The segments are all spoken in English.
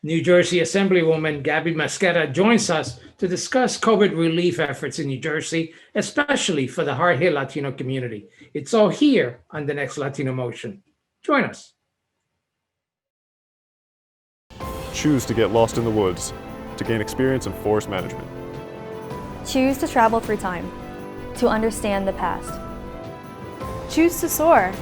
New Jersey Assemblywoman Gabby Mosqueda joins us to discuss COVID relief efforts in New Jersey, especially for the hard hit Latino community. It's all here on the next Latino Motion. Join us. Choose to get lost in the woods to gain experience in forest management. Choose to travel through time to understand the past. Choose to soar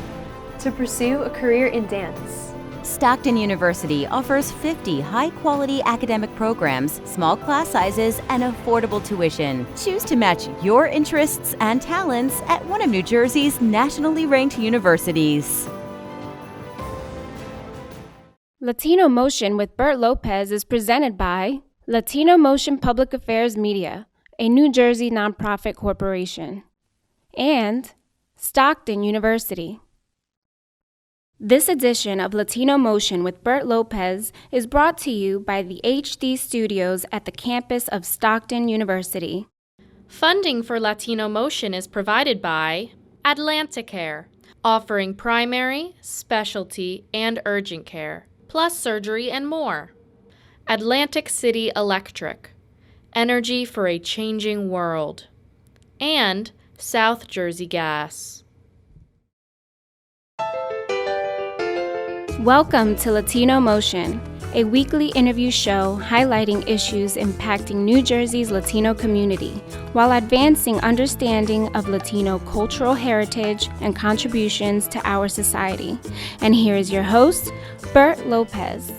to pursue a career in dance. Stockton University offers 50 high-quality academic programs, small class sizes, and affordable tuition. Choose to match your interests and talents at one of New Jersey's nationally ranked universities. Latino Motion with Bert Lopez is presented by Latino Motion Public Affairs Media, a New Jersey nonprofit corporation, and Stockton University. This edition of Latino Motion with Bert Lopez is brought to you by the HD Studios at the campus of Stockton University. Funding for Latino Motion is provided by Atlanticare, offering primary, specialty, and urgent care, plus surgery and more. Atlantic City Electric, energy for a changing world. And South Jersey Gas. Welcome to Latino Motion, a weekly interview show highlighting issues impacting New Jersey's Latino community while advancing understanding of Latino cultural heritage and contributions to our society. And here is your host, Bert Lopez.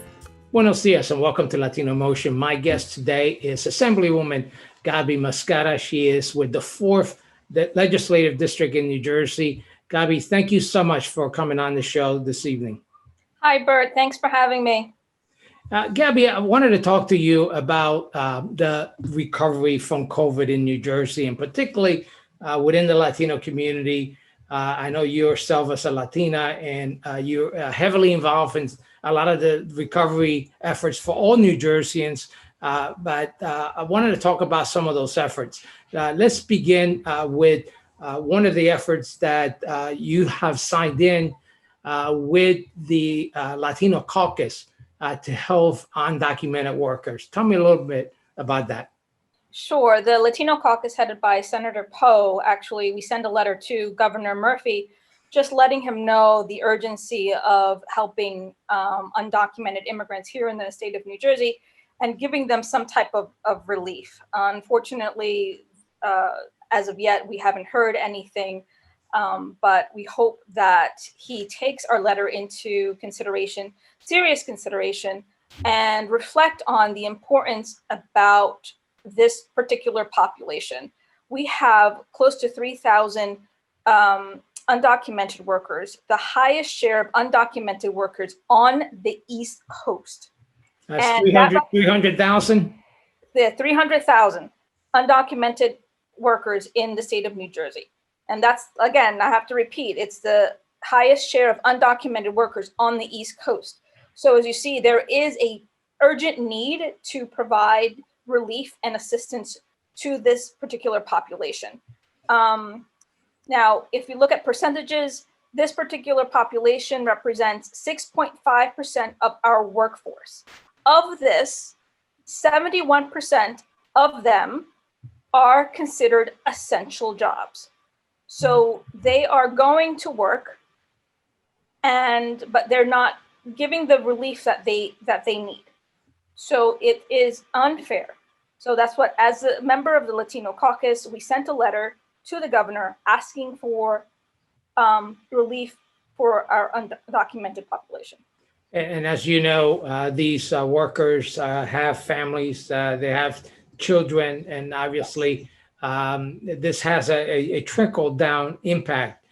Buenos dias and welcome to Latino Motion. My guest today is Assemblywoman Gabby Mosqueda. She is with the 4th Legislative District in New Jersey. Gabby, thank you so much for coming on the show this evening. Hi, Bert. Thanks for having me. Gabby, I wanted to talk to you about the recovery from COVID in New Jersey, and particularly within the Latino community. I know you yourself as a Latina, and you're heavily involved in a lot of the recovery efforts for all New Jerseyans. But I wanted to talk about some of those efforts. Let's begin with one of the efforts that you have signed in with the Latino Caucus to help undocumented workers. Tell me a little bit about that. Sure. The Latino Caucus, headed by Senator Poe, actually, we sent a letter to Governor Murphy, just letting him know the urgency of helping undocumented immigrants here in the state of New Jersey and giving them some type of relief. Unfortunately, as of yet, we haven't heard anything. But we hope that he takes our letter into consideration, serious consideration, and reflect on the importance about this particular population. We have close to 3,000 undocumented workers, the highest share of undocumented workers on the East Coast. That's 300,000? The 300,000 undocumented workers in the state of New Jersey. And that's, again, I have to repeat, it's the highest share of undocumented workers on the East Coast. So as you see, there is a urgent need to provide relief and assistance to this particular population. Now, if you look at percentages, this particular population represents 6.5% of our workforce. Of this, 71% of them are considered essential jobs. So they are going to work, but they're not giving the relief that they need. So it is unfair. So that's what, as a member of the Latino Caucus, we sent a letter to the governor asking for relief for our undocumented population. And as you know, these workers have families, they have children, and obviously this has a trickle-down impact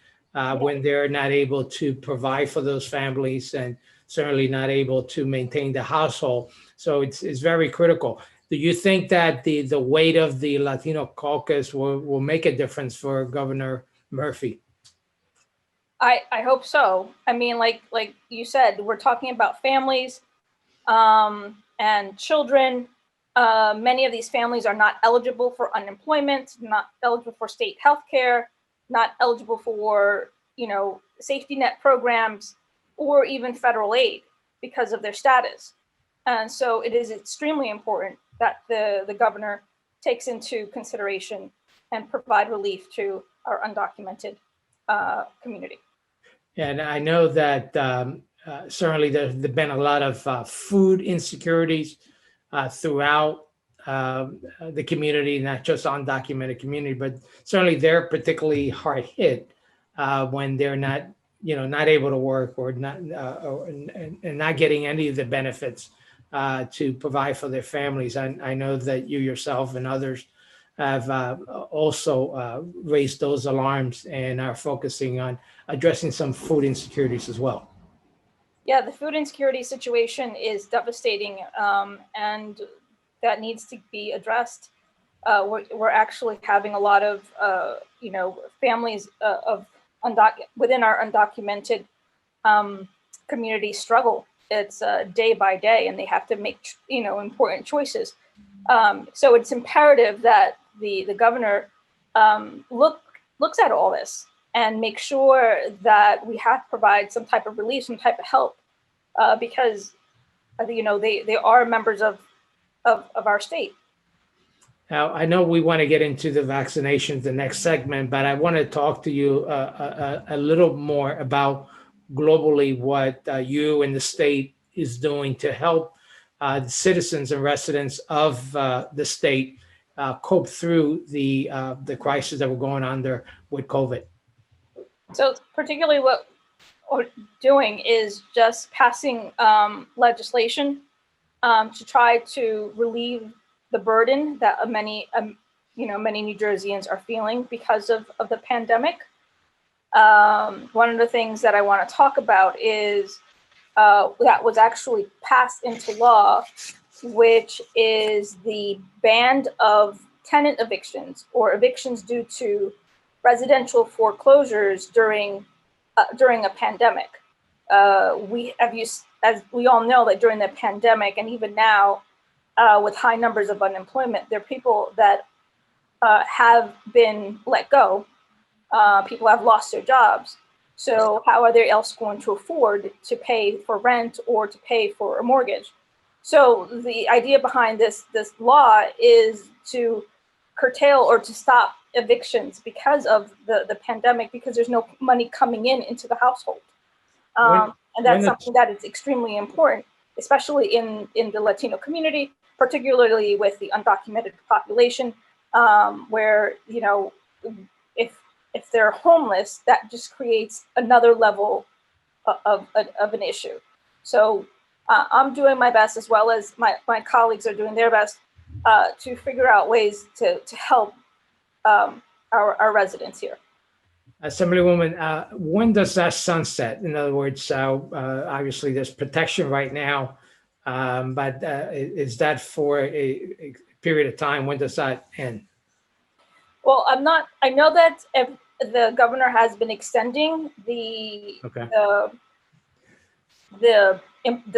when they're not able to provide for those families and certainly not able to maintain the household. So it's very critical. Do you think that the weight of the Latino Caucus will make a difference for Governor Murphy? I hope so. I mean, like you said, we're talking about families and children. Many of these families are not eligible for unemployment, not eligible for state health care, not eligible for, safety net programs or even federal aid because of their status. And so it is extremely important that the governor takes into consideration and provide relief to our undocumented community. And I know that certainly there's been a lot of food insecurities throughout the community, not just undocumented community, but certainly they're particularly hard hit when they're not, not able to work or not, and not getting any of the benefits to provide for their families. I know that you yourself and others have also raised those alarms and are focusing on addressing some food insecurities as well. Yeah, the food insecurity situation is devastating, and that needs to be addressed. We're actually having a lot of, families of within our undocumented community struggle. It's day by day, and they have to make, important choices. So it's imperative that the governor looks at all this and make sure that we have to provide some type of relief, some type of help, because they are members of our state. Now, I know we want to get into the vaccinations the next segment, but I want to talk to you a little more about globally what you and the state is doing to help the citizens and residents of the state cope through the crisis that we're going under with COVID. So particularly what we're doing is just passing legislation to try to relieve the burden that many New Jerseyans are feeling because of the pandemic. One of the things that I want to talk about is that was actually passed into law, which is the ban of tenant evictions or evictions due to residential foreclosures during a pandemic. As we all know, that during the pandemic and even now, with high numbers of unemployment, there are people that have been let go. People have lost their jobs. So how are they else going to afford to pay for rent or to pay for a mortgage? So the idea behind this law is to curtail or to stop evictions because of the pandemic, because there's no money coming into the household. And that's something that is extremely important, especially in the Latino community, particularly with the undocumented population, where, if they're homeless, that just creates another level of an issue. So I'm doing my best, as well as my colleagues are doing their best, to figure out ways to help our residents here. Assemblywoman, when does that sunset? In other words, obviously there's protection right now, but is that for a period of time? When does that end? Well, I know that if the governor has been extending the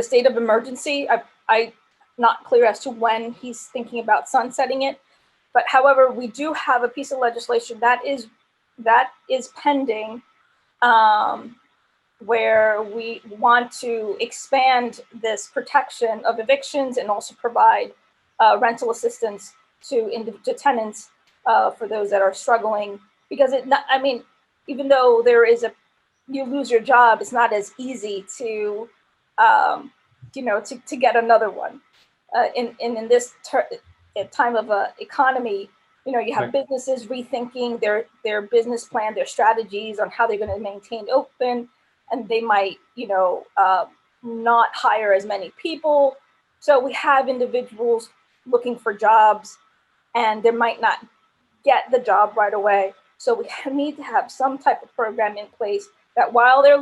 state of emergency. I'm not clear as to when he's thinking about sunsetting it. But however, we do have a piece of legislation that is pending, where we want to expand this protection of evictions and also provide rental assistance to tenants for those that are struggling. Because even though you lose your job, it's not as easy to get another one. In this time of economy, you have businesses rethinking their business plan, their strategies on how they're going to maintain open, and they might, not hire as many people. So we have individuals looking for jobs, and they might not get the job right away. So we need to have some type of program in place that while they're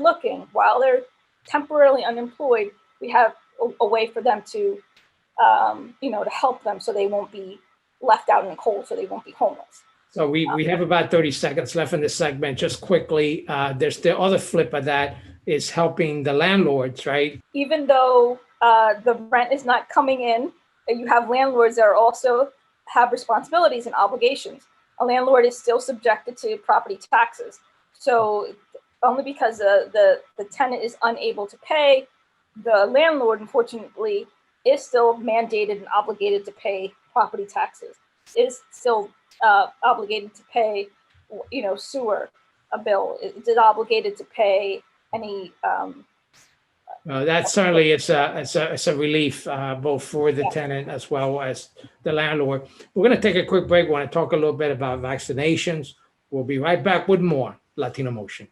temporarily unemployed, we have a way for them to, to help them so they won't be left out in the cold, so they won't be homeless. So we have about 30 seconds left in this segment. Just quickly, there's the other flip of that is helping the landlords, right? Even though the rent is not coming in, you have landlords that are also have responsibilities and obligations. A landlord is still subjected to property taxes. So only because the tenant is unable to pay, the landlord, unfortunately, is still mandated and obligated to pay property taxes, is still obligated to pay, sewer a bill, is obligated to pay any. That certainly it's a relief both for the Yeah. tenant as well as the landlord. We're going to take a quick break. We want to talk a little bit about vaccinations. We'll be right back with more Latino Motion.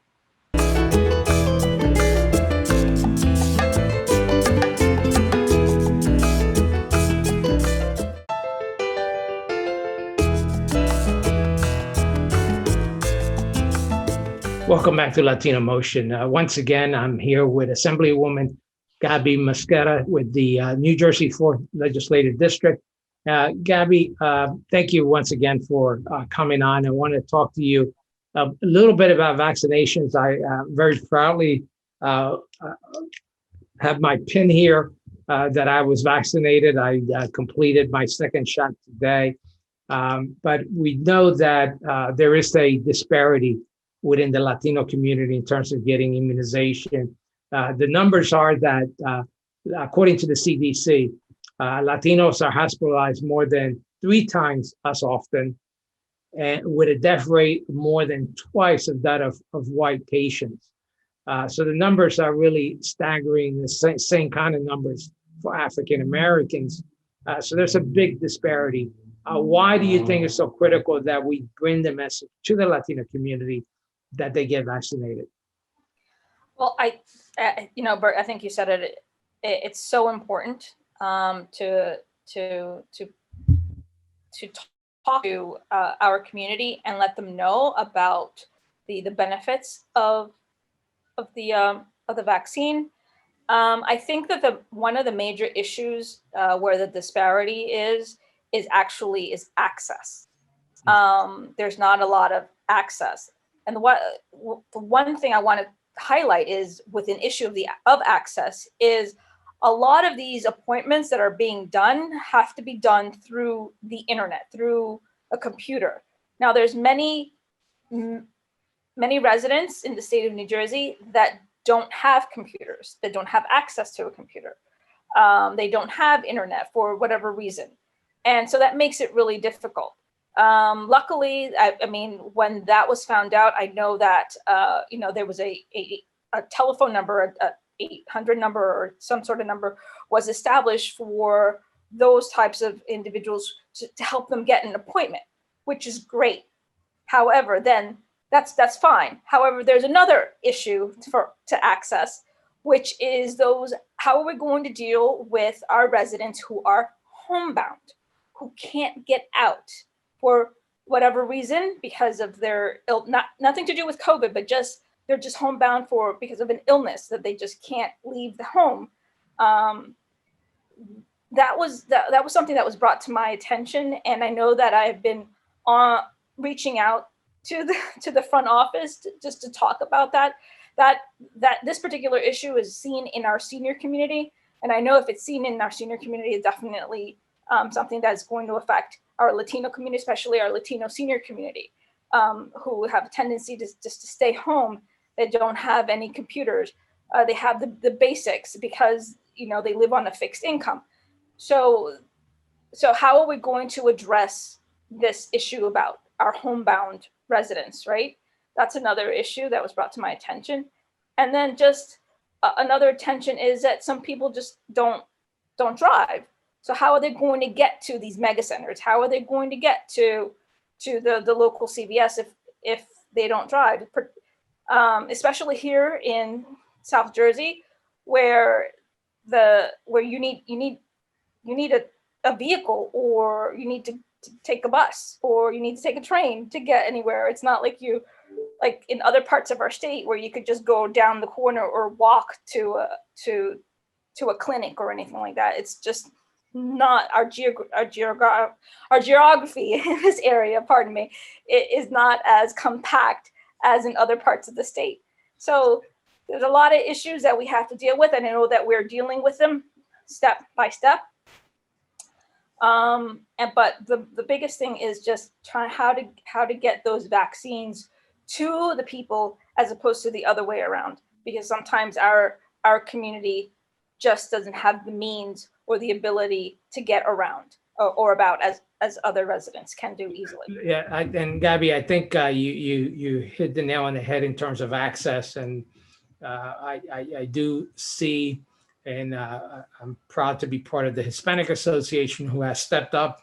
Welcome back to Latino Motion. Once again, I'm here with Assemblywoman Gabby Mosquera with the New Jersey 4th Legislative District. Gabby, thank you once again for coming on. I want to talk to you a little bit about vaccinations. I very proudly have my pin here that I was vaccinated. I completed my second shot today. But we know that there is a disparity within the Latino community in terms of getting immunization. The numbers are that, according to the CDC, Latinos are hospitalized more than 3 times as often, and with a death rate more than twice of that of white patients. So the numbers are really staggering, the same kind of numbers for African Americans. So there's a big disparity. Why do you think it's so critical that we bring the message to the Latino community that they get vaccinated? Well, Bert, I think you said it. It's so important to talk to our community and let them know about the benefits of the vaccine. I think that one of the major issues where the disparity is access. There's not a lot of access. And the one thing I want to highlight is with an issue of access is a lot of these appointments that are being done have to be done through the internet, through a computer. Now, there's many residents in the state of New Jersey that don't have computers, that don't have access to a computer. They don't have internet for whatever reason. And so that makes it really difficult. Luckily, I mean, when that was found out, I know that, there was a telephone number, a 800 number or some sort of number was established for those types of individuals to help them get an appointment, which is great. However, then that's fine. However, there's another issue to access, which is how are we going to deal with our residents who are homebound, who can't get out for whatever reason because of their nothing to do with COVID, but they're just homebound because of an illness that they just can't leave the home. That was something that was brought to my attention, and I know that I've been reaching out to the front office just to talk about that this particular issue is seen in our senior community, and I know if it's seen in our senior community, it's definitely something that's going to affect our Latino community, especially our Latino senior community, who have a tendency just to stay home. They don't have any computers. They have the basics because they live on a fixed income. So how are we going to address this issue about our homebound residents, right? That's another issue that was brought to my attention. And then just another attention is that some people just don't drive. So how are they going to get to these mega centers? How are they going to get to the local CVS if they don't drive? Especially here in South Jersey, where you need a vehicle, or you need to take a bus, or you need to take a train to get anywhere. It's not like in other parts of our state where you could just go down the corner or walk to a clinic or anything like that. It's just not our geography in this area, pardon me, it is not as compact as in other parts of the state. So there's a lot of issues that we have to deal with, and I know that we're dealing with them step by step. But the biggest thing is just trying how to get those vaccines to the people as opposed to the other way around, because sometimes our community just doesn't have the means or the ability to get around or about as other residents can do easily. Yeah, and Gabby, I think you hit the nail on the head in terms of access, and I do see, and I'm proud to be part of the Hispanic Association, who has stepped up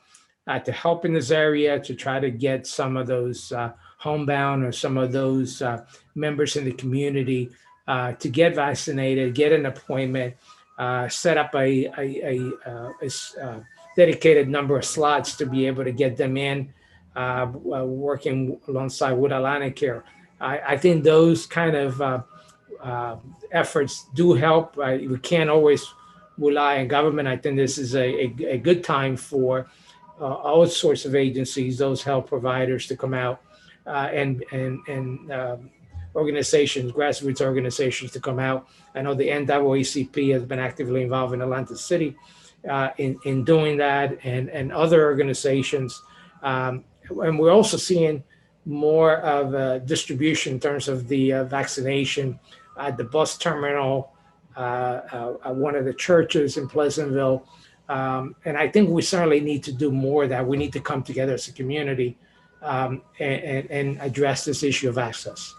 to help in this area to try to get some of those homebound or some of those members in the community to get vaccinated, get an appointment, set up a dedicated number of slots to be able to get them in, working alongside with Atlantic Care. I think those kind of efforts do help. We can't always rely on government. I think this is a good time for all sorts of agencies, those health providers, to come out and organizations, grassroots organizations, to come out. I know the NAACP has been actively involved in Atlantic City in doing that, and other organizations. And we're also seeing more of a distribution in terms of the vaccination at the bus terminal, at one of the churches in Pleasantville. And I think we certainly need to do more of that. We need to come together as a community and address this issue of access.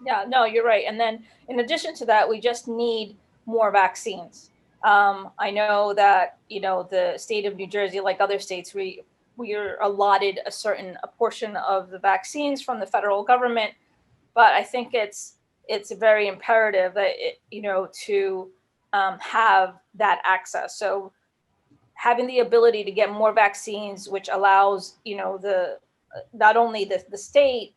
Yeah, no, you're right. And then in addition to that, we just need more vaccines. I know that, the state of New Jersey, like other states, we are allotted a portion of the vaccines from the federal government, but I think it's very imperative that to have that access. So having the ability to get more vaccines, which allows not only the state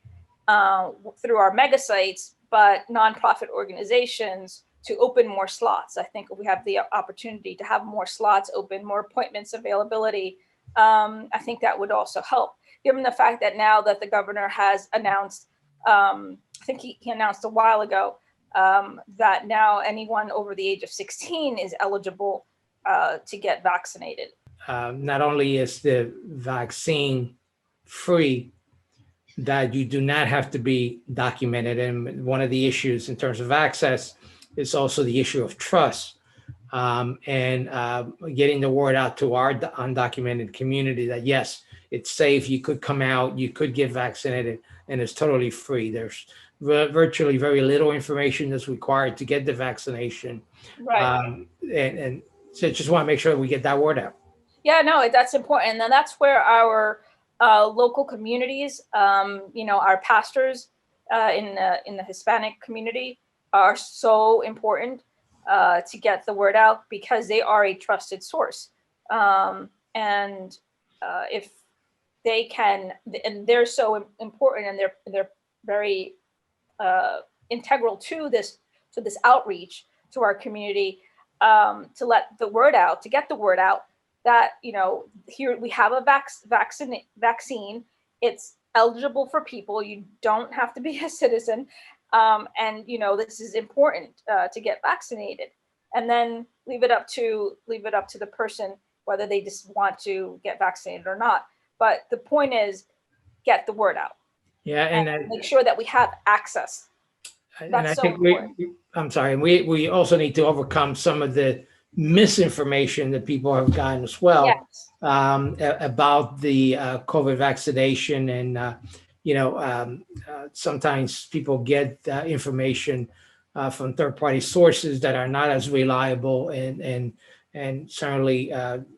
through our mega sites, but nonprofit organizations to open more slots. I think we have the opportunity to have more slots open, more appointments availability. I think that would also help, given the fact that now that the governor has announced, I think he announced a while ago, that now anyone over the age of 16 is eligible to get vaccinated. Not only is the vaccine free, that you do not have to be documented. And one of the issues in terms of access is also the issue of trust, and getting the word out to our undocumented community that yes, it's safe, you could come out, you could get vaccinated, and it's totally free. There's virtually very little information that's required to get the vaccination. Right. And so just want to make sure we get that word out. Yeah, no, that's important. And that's where our local communities, our pastors in the Hispanic community are so important to get the word out, because they are a trusted source. And if they can, and they're so important, and they're very integral to this outreach to our community, to let the word out, to get the word out that, here we have a vaccine. It's eligible for people. You don't have to be a citizen. And, this is important to get vaccinated, and then leave it up to the person, whether they just want to get vaccinated or not. But the point is, get the word out. Yeah. And make sure that we have access. And I think we also need to overcome some of the misinformation that people have gotten as well. Yes. About the COVID vaccination. And, sometimes people get information from third-party sources that are not as reliable. And certainly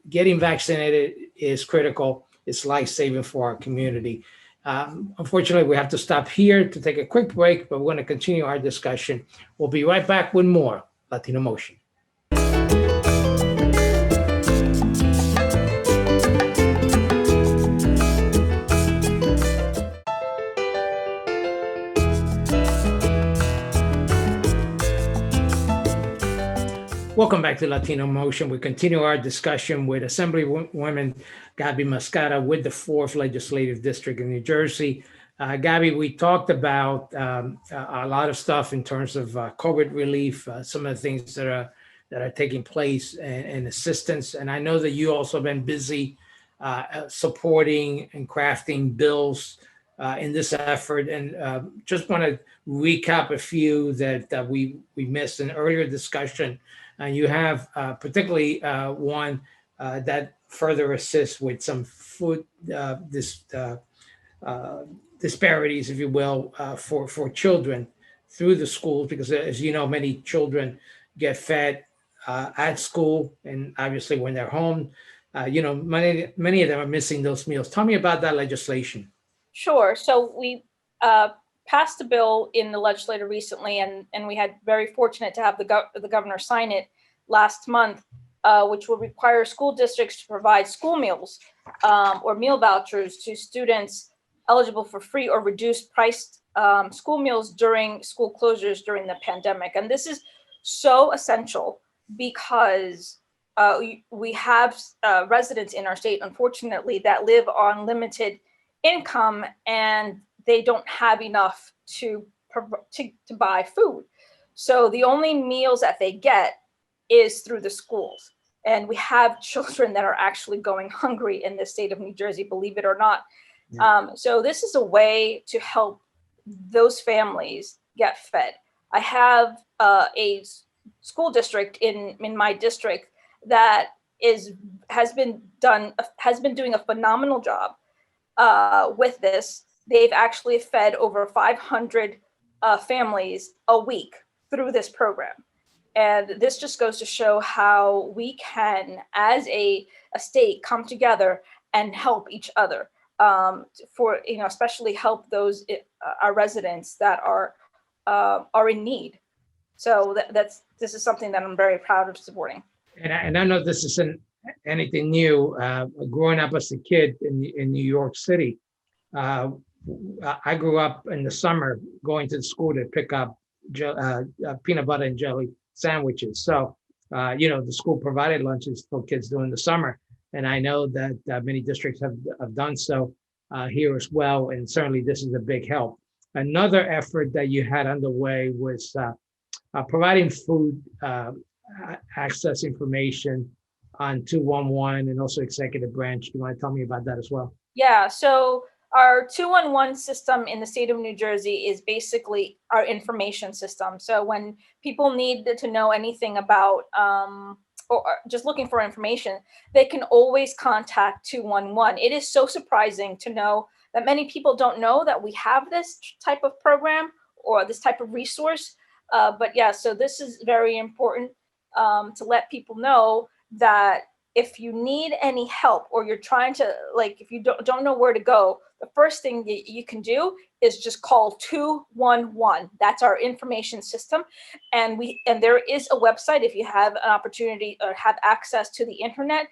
getting vaccinated is critical. It's life-saving for our community. Unfortunately, we have to stop here to take a quick break, but we're going to continue our discussion. We'll be right back with more Latino Motion. Welcome back to Latino Motion. We continue our discussion with Assemblywoman Gabby Moscata with the 4th Legislative District in New Jersey. Gabby, we talked about a lot of stuff in terms of COVID relief, some of the things that are taking place, and assistance. And I know that you also have been busy supporting and crafting bills in this effort. And just want to recap a few that we missed in earlier discussion. and you have particularly one that further assists with some food disparities, if you will, for children through the schools, because as you know, many children get fed at school, and obviously when they're home, many of them are missing those meals. Tell me about that legislation. Sure. So we passed a bill in the legislature recently, and we had very fortunate to have the governor sign it last month, which will require school districts to provide school meals or meal vouchers to students eligible for free or reduced priced school meals during school closures during the pandemic. And this is so essential because we have residents in our state, unfortunately, that live on limited income, and they don't have enough to buy food. So the only meals that they get is through the schools. And we have children that are actually going hungry in the state of New Jersey, believe it or not. Yeah. So this is a way to help those families get fed. I have a school district in my district that has been doing a phenomenal job with this. They've actually fed over 500 families a week through this program. And this just goes to show how we can, as a state, come together and help each other especially help those our residents that are in need. So this is something that I'm very proud of supporting. And I know this isn't anything new. Growing up as a kid in New York City, I grew up in the summer going to the school to pick up peanut butter and jelly sandwiches. So, the school provided lunches for kids during the summer. And I know that many districts have done so here as well. And certainly this is a big help. Another effort that you had underway was providing food access information on 211 and also executive branch. Do you want to tell me about that as well? Yeah, so our 211 system in the state of New Jersey is basically our information system. So when people need to know anything about or just looking for information, they can always contact 211. It is so surprising to know that many people don't know that we have this type of program or this type of resource. But yeah, so this is very important to let people know that if you need any help or you're trying to, if you don't know where to go, the first thing you can do is just call 211. That's our information system. And there is a website if you have an opportunity or have access to the internet,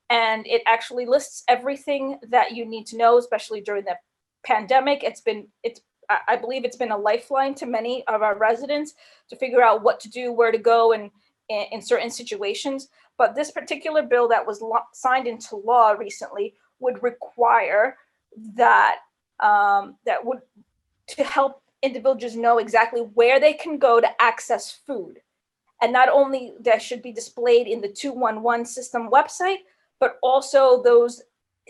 and it actually lists everything that you need to know, especially during the pandemic. I believe it's been a lifeline to many of our residents to figure out what to do, where to go, and in certain situations. But this particular bill that was signed into law recently would require that would to help individuals know exactly where they can go to access food. And not only that should be displayed in the 211 system website, but also those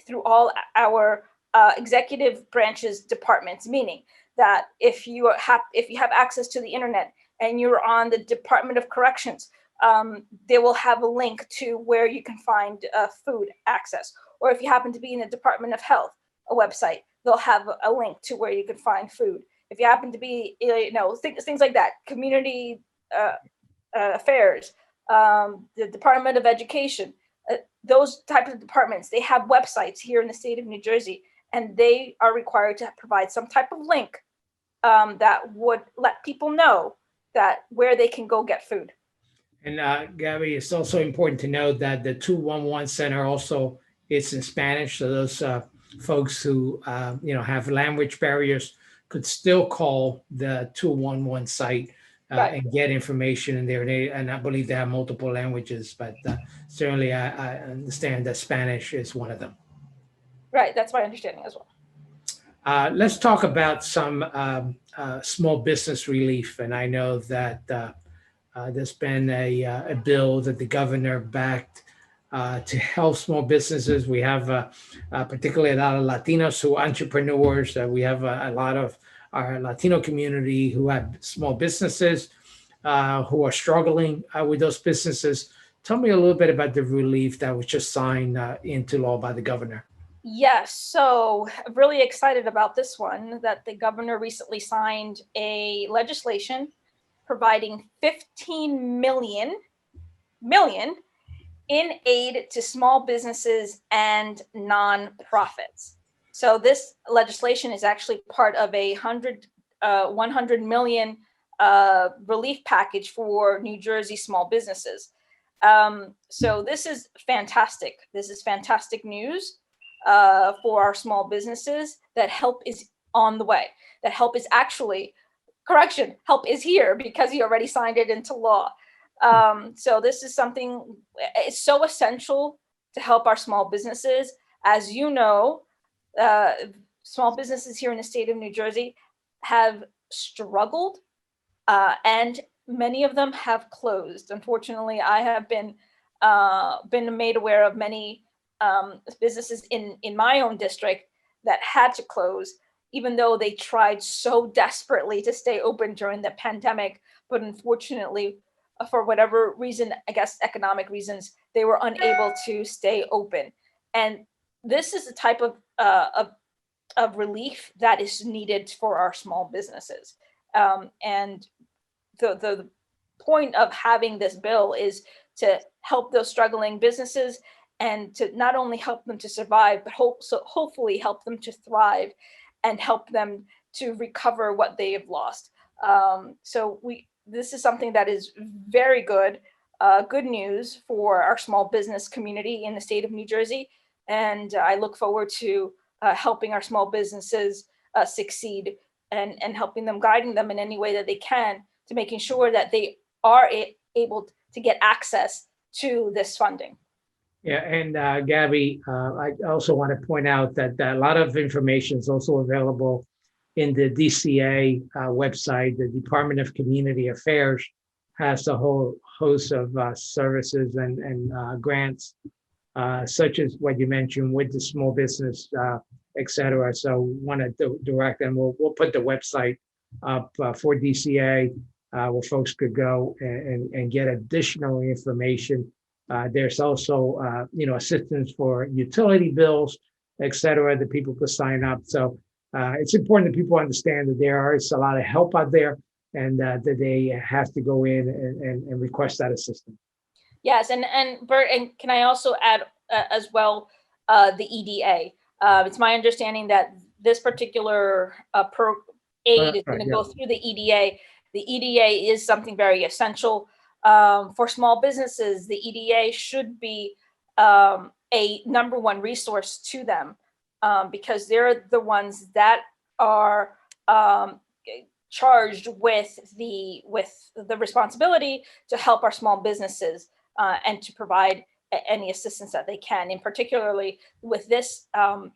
through all our executive branches departments, meaning that if you have access to the internet and you're on the Department of Corrections, they will have a link to where you can find food access. Or if you happen to be in the Department of Health, a website, they'll have a link to where you can find food. If you happen to be, things like that, community affairs, the Department of Education, those types of departments, they have websites here in the state of New Jersey, and they are required to provide some type of link that would let people know that where they can go get food. And Gabby, it's also important to note that the 211 center also is in Spanish. So those folks who have language barriers could still call the 211 site Right. and get information in there. And I believe they have multiple languages, but certainly I understand that Spanish is one of them. Right, that's my understanding as well. Let's talk about some small business relief. And I know that there's been a bill that the governor backed to help small businesses. We have particularly a lot of Latinos who are entrepreneurs. We have a lot of our Latino community who have small businesses. who are struggling with those businesses. Tell me a little bit about the relief that was just signed into law by the governor. Yes, so I'm really excited about this one, that the governor recently signed a legislation providing 15 million in aid to small businesses and nonprofits. So this legislation is actually part of a 100 million relief package for New Jersey small businesses. So this is fantastic. This is fantastic news for our small businesses. That help is on the way. That help is actually, help is here because he already signed it into law. So this is something, it's so essential to help our small businesses. As you know, small businesses here in the state of New Jersey have struggled, and many of them have closed. Unfortunately, I have been made aware of many businesses in my own district that had to close, even though they tried so desperately to stay open during the pandemic. But unfortunately, for whatever reason, I guess economic reasons, they were unable to stay open. And this is the type of relief that is needed for our small businesses. And the point of having this bill is to help those struggling businesses and to not only help them to survive, but hopefully help them to thrive and help them to recover what they have lost. So this is something that is very good news for our small business community in the state of New Jersey. And I look forward to helping our small businesses succeed and helping them, guiding them in any way that they can to making sure that they are able to get access to this funding. Yeah, and Gabby, I also want to point out that a lot of information is also available in the DCA website. The Department of Community Affairs has a whole host of services and grants, such as what you mentioned with the small business, et cetera. So want to direct them. We'll put the website up for DCA where folks could go and get additional information. There's also, assistance for utility bills, et cetera, that people could sign up. So it's important that people understand that there is a lot of help out there and that they have to go in and request that assistance. Yes, and Bert, and can I also add as well the EDA? It's my understanding that this particular aid is going to go through the EDA. The EDA is something very essential for small businesses. The EDA should be a number one resource to them because they're the ones that are charged with the responsibility to help our small businesses and to provide any assistance that they can. And particularly with this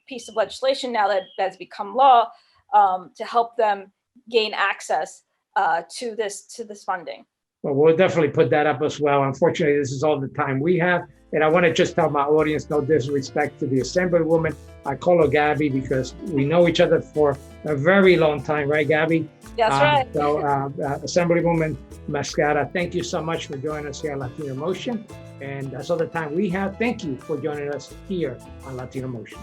piece of legislation now that's become law, to help them gain access to this funding. Well, we'll definitely put that up as well. Unfortunately, this is all the time we have. And I want to just tell my audience, no disrespect to the Assemblywoman. I call her Gabby because we know each other for a very long time, right, Gabby? That's right. So Assemblywoman Mascara, thank you so much for joining us here on Latino Motion. And that's all the time we have. Thank you for joining us here on Latino Motion.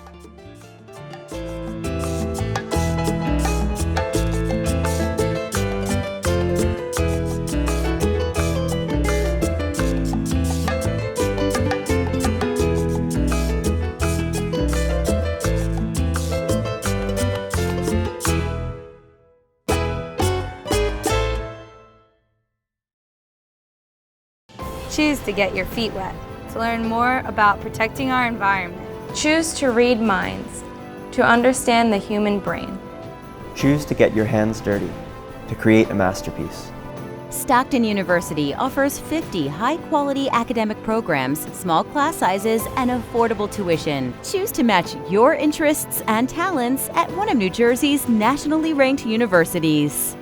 Choose to get your feet wet, to learn more about protecting our environment. Choose to read minds, to understand the human brain. Choose to get your hands dirty, to create a masterpiece. Stockton University offers 50 high-quality academic programs, small class sizes, and affordable tuition. Choose to match your interests and talents at one of New Jersey's nationally ranked universities.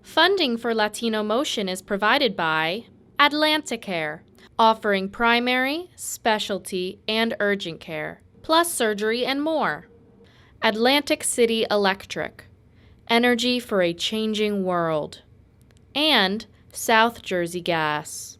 Funding for Latino Motion is provided by Atlanticare, offering primary, specialty, and urgent care, plus surgery and more. Atlantic City Electric, energy for a changing world. And South Jersey Gas.